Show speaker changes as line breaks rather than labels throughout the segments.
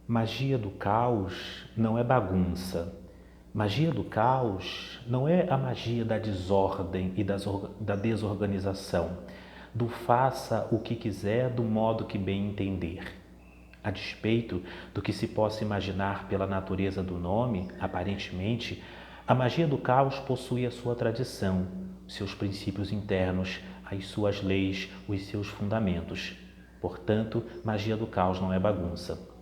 Magia do caos não é bagunça. Magia do caos não é a magia da desordem e da desorganização, do faça o que quiser do modo que bem entender. A despeito do que se possa imaginar pela natureza do nome, aparentemente, a magia do caos possui a sua tradição, seus princípios internos, as suas leis, os seus fundamentos. Portanto, magia do caos não é bagunça.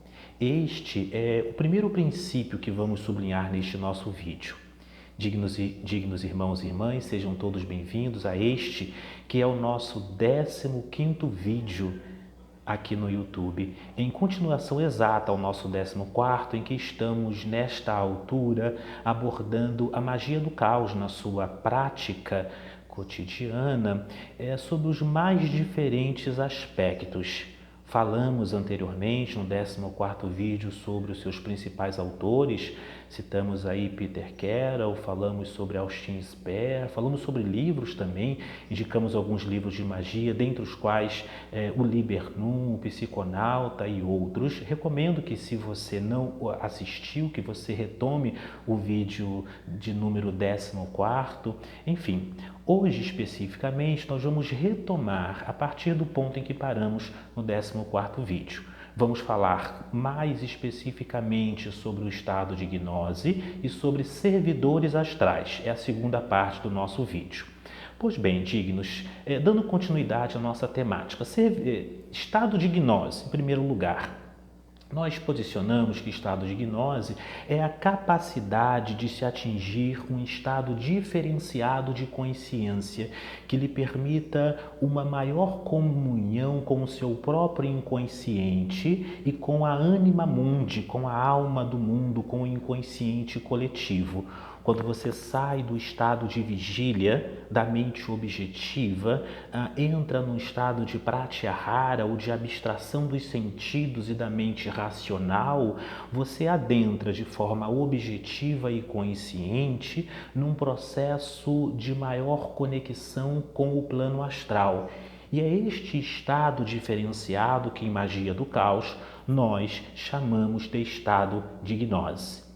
Este é o primeiro princípio que vamos sublinhar neste nosso vídeo. Dignos irmãos e irmãs, sejam todos bem-vindos a este que é o nosso 15º vídeo aqui no YouTube, em continuação exata ao nosso 14º, em que estamos nesta altura abordando a magia do caos na sua prática cotidiana, sob os mais diferentes aspectos. Falamos anteriormente no 14º vídeo sobre os seus principais autores, citamos aí Peter Carroll, falamos sobre Austin Spare, falamos sobre livros também, indicamos alguns livros de magia, dentre os quais o Liber Num, o Psiconauta e outros. Recomendo que, se você não assistiu, que você retome o vídeo de número 14º. Enfim, hoje especificamente nós vamos retomar a partir do ponto em que paramos no 14º vídeo. Vamos falar mais especificamente sobre o estado de gnose e sobre servidores astrais. É a segunda parte do nosso vídeo. Pois bem, dignos, dando continuidade à nossa temática, estado de gnose, em primeiro lugar. Nós posicionamos que estado de gnose é a capacidade de se atingir um estado diferenciado de consciência que lhe permita uma maior comunhão com o seu próprio inconsciente e com a anima mundi, com a alma do mundo, com o inconsciente coletivo. Quando você sai do estado de vigília, da mente objetiva, entra num estado de pratyahara ou de abstração dos sentidos e da mente racional, você adentra de forma objetiva e consciente num processo de maior conexão com o plano astral. E é este estado diferenciado que, em magia do caos, nós chamamos de estado de gnose.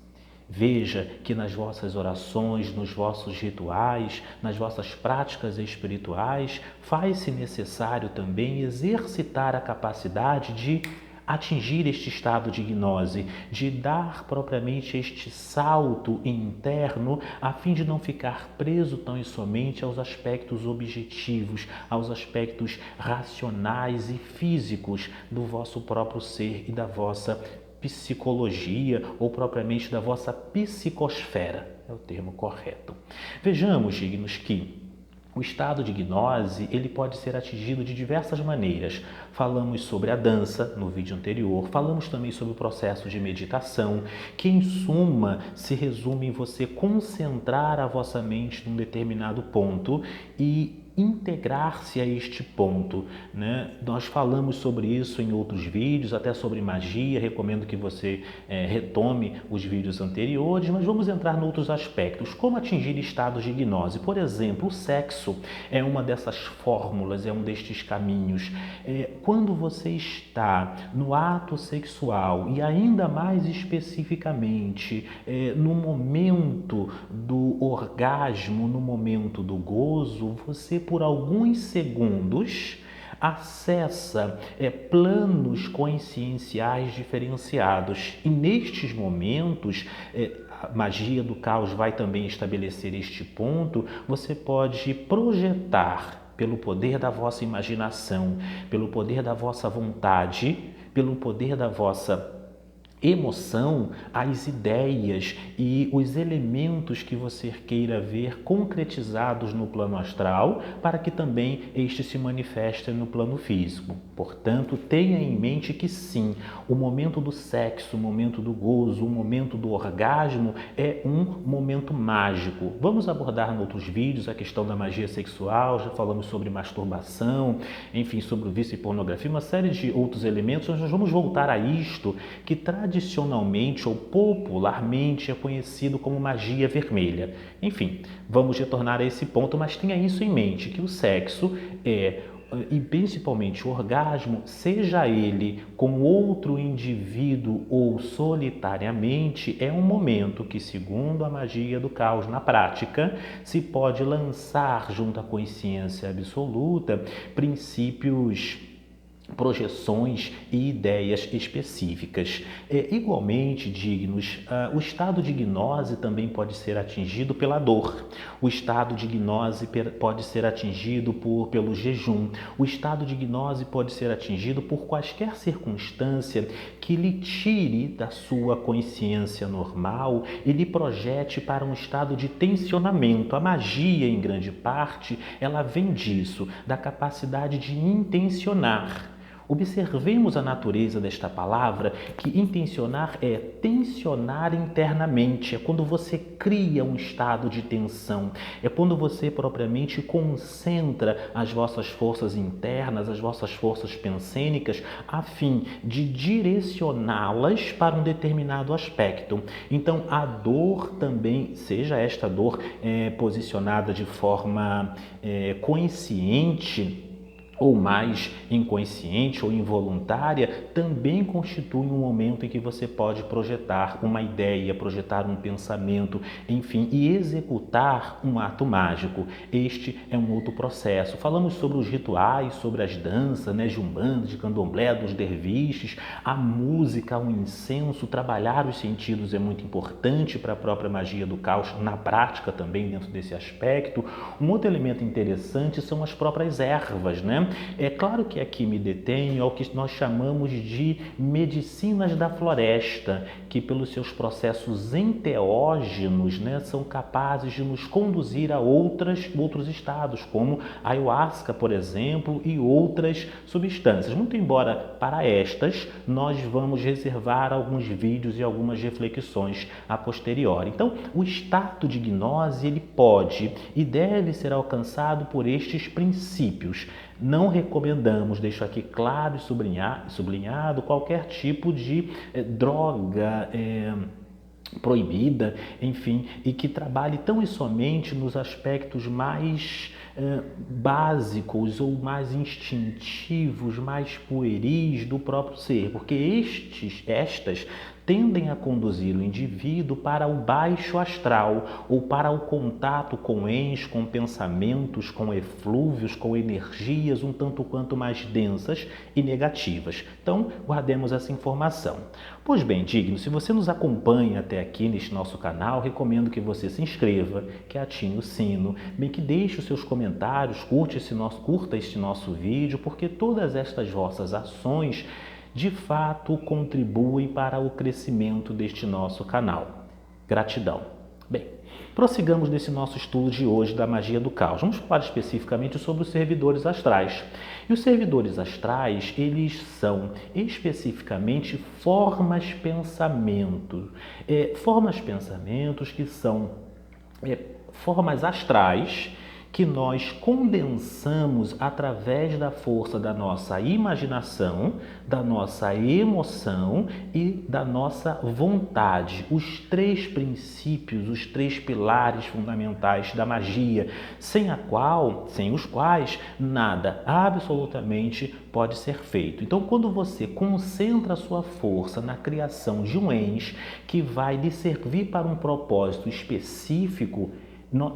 Veja que nas vossas orações, nos vossos rituais, nas vossas práticas espirituais, faz-se necessário também exercitar a capacidade de atingir este estado de gnose, de dar propriamente este salto interno, a fim de não ficar preso tão e somente aos aspectos objetivos, aos aspectos racionais e físicos do vosso próprio ser e da vossa psicologia ou propriamente da vossa psicosfera, é o termo correto. Vejamos, dignos, que o estado de gnose ele pode ser atingido de diversas maneiras. Falamos sobre a dança no vídeo anterior, falamos também sobre o processo de meditação, que em suma se resume em você concentrar a vossa mente num determinado ponto e integrar-se a este ponto, né? Nós falamos sobre isso em outros vídeos, até sobre magia, recomendo que você retome os vídeos anteriores, mas vamos entrar em outros aspectos, como atingir estados de gnose. Por exemplo, o sexo é uma dessas fórmulas, é um destes caminhos. Quando você está no ato sexual e ainda mais especificamente no momento do orgasmo, no momento do gozo, você por alguns segundos acessa planos conscienciais diferenciados e nestes momentos a magia do caos vai também estabelecer este ponto. Você pode projetar pelo poder da vossa imaginação, pelo poder da vossa vontade, pelo poder da vossa emoção, as ideias e os elementos que você queira ver concretizados no plano astral, para que também este se manifeste no plano físico. Portanto, tenha em mente que sim, o momento do sexo, o momento do gozo, o momento do orgasmo é um momento mágico. Vamos abordar em outros vídeos a questão da magia sexual, já falamos sobre masturbação, enfim, sobre o vício e pornografia, uma série de outros elementos. Nós vamos voltar a isto que tradicionalmente ou popularmente é conhecido como magia vermelha. Enfim, vamos retornar a esse ponto, mas tenha isso em mente, que o sexo é e principalmente o orgasmo, seja ele com outro indivíduo ou solitariamente, é um momento que, segundo a magia do caos na prática, se pode lançar junto à consciência absoluta princípios, projeções e ideias específicas. Igualmente dignos, o estado de gnose também pode ser atingido pela dor. O estado de gnose pode ser atingido pelo jejum. O estado de gnose pode ser atingido por quaisquer circunstância que lhe tire da sua consciência normal e lhe projete para um estado de tensionamento. A magia, em grande parte, ela vem disso, da capacidade de intencionar. Observemos a natureza desta palavra, que intencionar é tensionar internamente, é quando você cria um estado de tensão, é quando você propriamente concentra as vossas forças internas, as vossas forças pensênicas, a fim de direcioná-las para um determinado aspecto. Então, a dor também, seja esta dor posicionada de forma consciente, ou mais inconsciente ou involuntária, também constitui um momento em que você pode projetar uma ideia, projetar um pensamento, enfim, e executar um ato mágico. Este é um outro processo. Falamos sobre os rituais, sobre as danças, de umbanda, de candomblé, dos derviches, a música, o incenso. Trabalhar os sentidos é muito importante para a própria magia do caos, na prática também dentro desse aspecto. Um outro elemento interessante são as próprias ervas, É claro que aqui me detenho ao que nós chamamos de medicinas da floresta, que pelos seus processos enteógenos, são capazes de nos conduzir a outros estados, como a ayahuasca, por exemplo, e outras substâncias. Muito embora para estas nós vamos reservar alguns vídeos e algumas reflexões a posteriori. Então, o estado de gnose, ele pode e deve ser alcançado por estes princípios. Não recomendamos, deixo aqui claro e sublinhado, qualquer tipo de droga proibida, enfim, e que trabalhe tão e somente nos aspectos mais básicos ou mais instintivos, mais pueris do próprio ser, porque estas tendem a conduzir o indivíduo para o baixo astral ou para o contato com ens, com pensamentos, com eflúvios, com energias um tanto quanto mais densas e negativas. Então, guardemos essa informação. Pois bem, digno, se você nos acompanha até aqui neste nosso canal, recomendo que você se inscreva, que ative o sino, bem que deixe os seus comentários, curta este nosso vídeo, porque todas estas vossas ações de fato contribuem para o crescimento deste nosso canal. Gratidão. Bem, prossigamos nesse nosso estudo de hoje da magia do caos. Vamos falar especificamente sobre os servidores astrais. E os servidores astrais, eles são especificamente formas-pensamento. Formas-pensamentos que são formas astrais que nós condensamos através da força da nossa imaginação, da nossa emoção e da nossa vontade. Os três princípios, os três pilares fundamentais da magia, sem os quais nada absolutamente pode ser feito. Então, quando você concentra a sua força na criação de um ens que vai lhe servir para um propósito específico,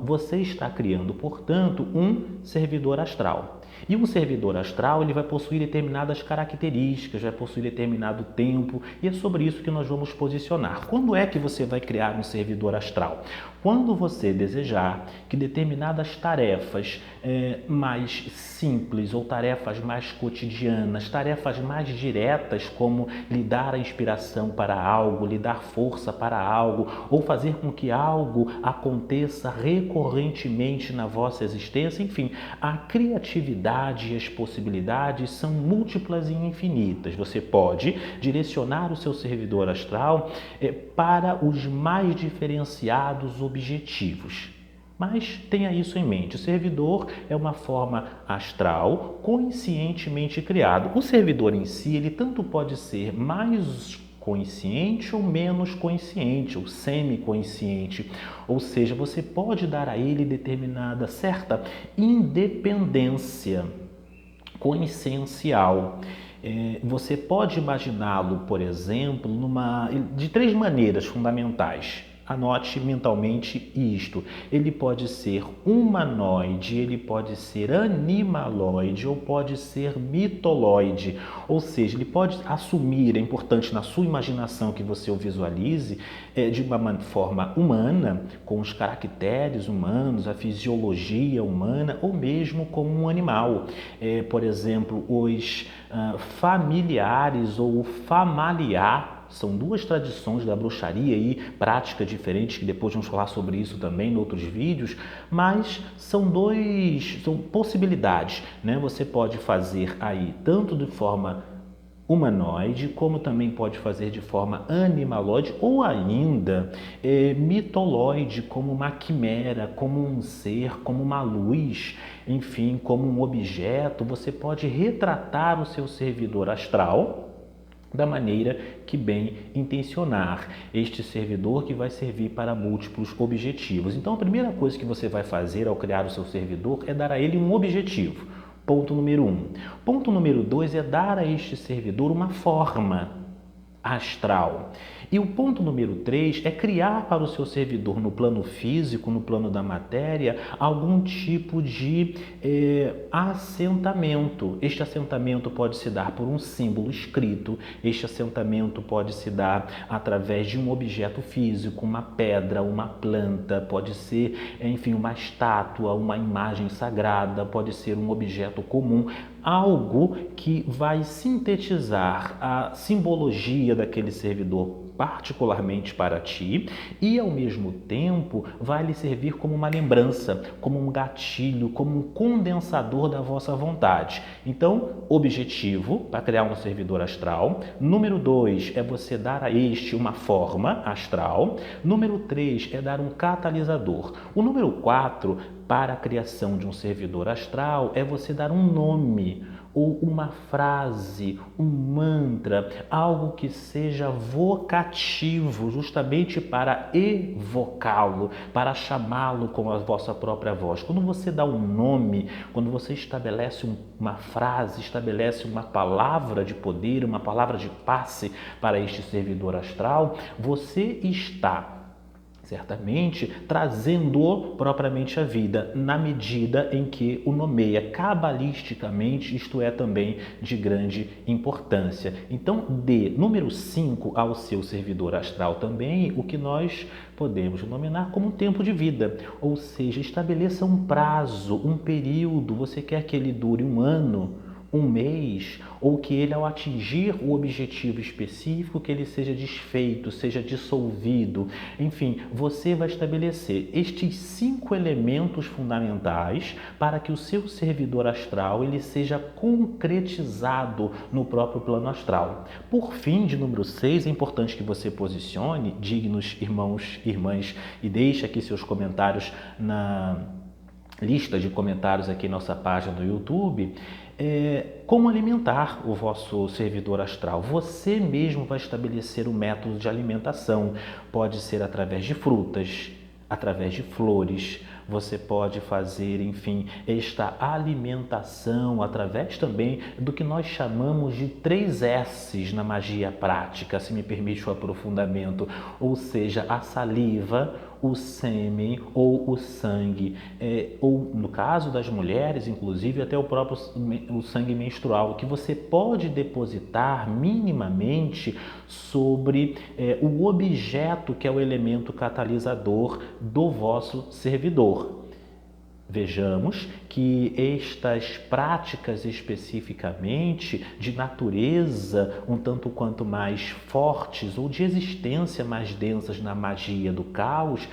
você está criando, portanto, um servidor astral. E um servidor astral, ele vai possuir determinadas características, vai possuir determinado tempo, e é sobre isso que nós vamos posicionar. Quando é que você vai criar um servidor astral? Quando você desejar que determinadas tarefas mais simples ou tarefas mais cotidianas, tarefas mais diretas, como lhe dar a inspiração para algo, lhe dar força para algo, ou fazer com que algo aconteça recorrentemente na vossa existência, enfim, a criatividade e as possibilidades são múltiplas e infinitas. Você pode direcionar o seu servidor astral para os mais diferenciados objetivos. Mas tenha isso em mente, o servidor é uma forma astral conscientemente criado. O servidor em si, ele tanto pode ser mais consciente ou menos consciente, ou semi-consciente, ou seja, você pode dar a ele determinada certa independência. consciencial. Você pode imaginá-lo, por exemplo, de três maneiras fundamentais. Anote mentalmente isto. Ele pode ser humanoide, ele pode ser animaloide ou pode ser mitoloide. Ou seja, ele pode assumir, é importante na sua imaginação que você o visualize, de uma forma humana, com os caracteres humanos, a fisiologia humana, ou mesmo como um animal. Por exemplo, os familiares ou o familiar. São duas tradições da bruxaria e práticas diferentes, que depois vamos falar sobre isso também em outros vídeos, mas são possibilidades, né? Você pode fazer aí tanto de forma humanoide, como também pode fazer de forma animaloide ou ainda mitoloide, como uma quimera, como um ser, como uma luz, enfim, como um objeto. Você pode retratar o seu servidor astral da maneira que bem intencionar, este servidor que vai servir para múltiplos objetivos. Então, a primeira coisa que você vai fazer ao criar o seu servidor é dar a ele um objetivo. Ponto número 1. Ponto número 2 é dar a este servidor uma forma astral. E o ponto número 3 é criar para o seu servidor no plano físico, no plano da matéria, algum tipo de assentamento. Este assentamento pode se dar por um símbolo escrito, este assentamento pode se dar através de um objeto físico, uma pedra, uma planta, pode ser, enfim, uma estátua, uma imagem sagrada, pode ser um objeto comum, algo que vai sintetizar a simbologia daquele servidor particularmente para ti e ao mesmo tempo vai lhe servir como uma lembrança, como um gatilho, como um condensador da vossa vontade. Então, objetivo para criar um servidor astral. Número 2 é você dar a este uma forma astral. Número 3 é dar um catalisador. O número 4 para a criação de um servidor astral é você dar um nome ou uma frase, um mantra, algo que seja vocativo, justamente para evocá-lo, para chamá-lo com a vossa própria voz. Quando você dá um nome, quando você estabelece uma frase, estabelece uma palavra de poder, uma palavra de passe para este servidor astral, você está certamente trazendo-o propriamente à vida, na medida em que o nomeia cabalisticamente, isto é também de grande importância. Então, dê número 5 ao seu servidor astral também, o que nós podemos denominar como um tempo de vida, ou seja, estabeleça um prazo, um período. Você quer que ele dure 1 ano, 1 mês, ou que ele, ao atingir o objetivo específico, que ele seja desfeito, seja dissolvido. Enfim, você vai estabelecer estes 5 elementos fundamentais para que o seu servidor astral ele seja concretizado no próprio plano astral. Por fim, de número 6, é importante que você posicione, dignos irmãos e irmãs, e deixe aqui seus comentários na lista de comentários aqui em nossa página do YouTube. Como alimentar o vosso servidor astral. Você mesmo vai estabelecer o método de alimentação. Pode ser através de frutas, através de flores. Você pode fazer, enfim, esta alimentação através também do que nós chamamos de 3 S's na magia prática, se me permite o aprofundamento, ou seja, a saliva, o sêmen ou o sangue, ou no caso das mulheres, inclusive até o sangue menstrual, que você pode depositar minimamente sobre o objeto que é o elemento catalisador do vosso servidor. Vejamos que estas práticas especificamente de natureza um tanto quanto mais fortes ou de existência mais densas na magia do caos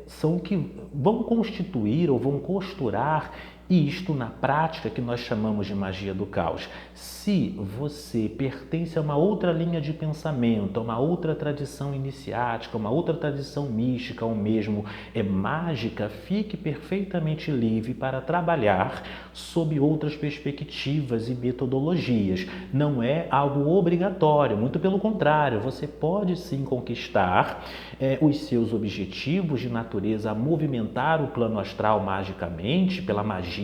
são que vão constituir ou vão costurar isto na prática que nós chamamos de magia do caos. Se você pertence a uma outra linha de pensamento, a uma outra tradição iniciática, uma outra tradição mística ou mesmo mágica, fique perfeitamente livre para trabalhar sob outras perspectivas e metodologias. Não é algo obrigatório, muito pelo contrário, você pode sim conquistar os seus objetivos de natureza a movimentar o plano astral magicamente, pela magia,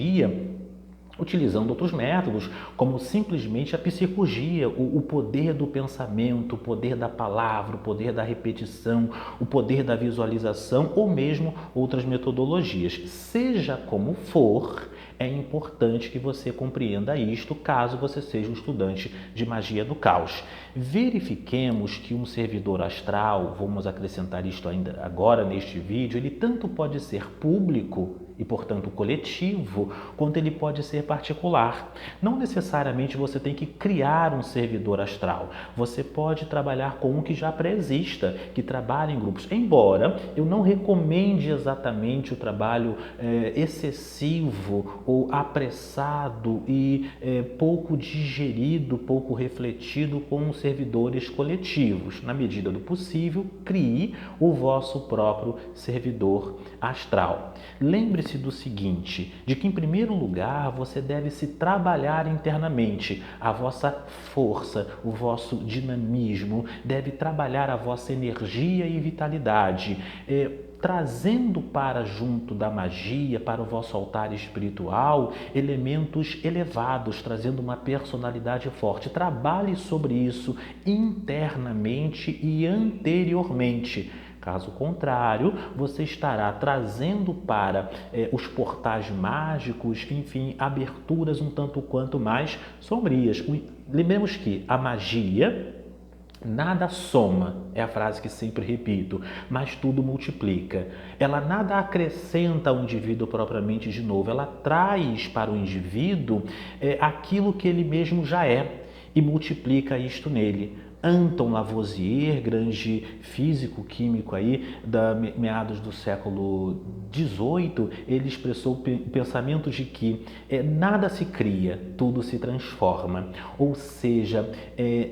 utilizando outros métodos, como simplesmente a psicurgia, o poder do pensamento, o poder da palavra, o poder da repetição, o poder da visualização ou mesmo outras metodologias. Seja como for, é importante que você compreenda isto caso você seja um estudante de magia do caos. Verifiquemos que um servidor astral, vamos acrescentar isto ainda agora neste vídeo, ele tanto pode ser público e, portanto, coletivo, quanto ele pode ser particular. Não necessariamente você tem que criar um servidor astral. Você pode trabalhar com um que já pré-exista, que trabalhe em grupos. Embora eu não recomende exatamente o trabalho excessivo ou apressado e pouco digerido, pouco refletido com servidores coletivos. Na medida do possível, crie o vosso próprio servidor astral. Lembre-se do seguinte, de que em primeiro lugar você deve se trabalhar internamente, a vossa força, o vosso dinamismo, deve trabalhar a vossa energia e vitalidade, trazendo para junto da magia, para o vosso altar espiritual, elementos elevados, trazendo uma personalidade forte. Trabalhe sobre isso internamente e anteriormente. Caso contrário, você estará trazendo para os portais mágicos, enfim, aberturas um tanto quanto mais sombrias. Lembremos que a magia nada soma, é a frase que sempre repito, mas tudo multiplica. Ela nada acrescenta ao indivíduo propriamente de novo, ela traz para o indivíduo aquilo que ele mesmo já é e multiplica isto nele. Anton Lavoisier, grande físico-químico aí, meados do século XVIII, ele expressou o pensamento de que nada se cria, tudo se transforma. Ou seja,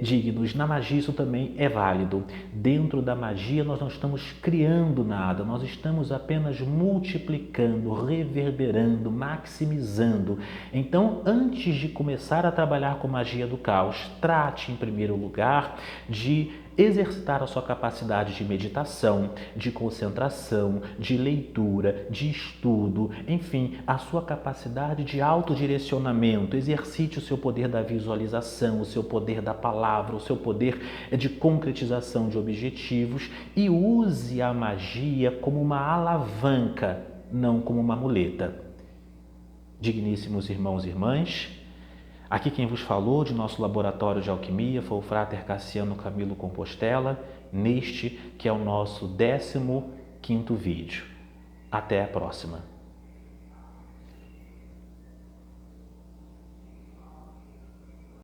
dignos, na magia isso também é válido. Dentro da magia nós não estamos criando nada, nós estamos apenas multiplicando, reverberando, maximizando. Então, antes de começar a trabalhar com magia do caos, trate em primeiro lugar de exercitar a sua capacidade de meditação, de concentração, de leitura, de estudo, enfim, a sua capacidade de autodirecionamento. Exercite o seu poder da visualização, o seu poder da palavra, o seu poder de concretização de objetivos e use a magia como uma alavanca, não como uma muleta. Digníssimos irmãos e irmãs, aqui quem vos falou de nosso laboratório de alquimia foi o Frater Cassiano Camilo Compostela, neste que é o nosso 15º vídeo. Até a próxima.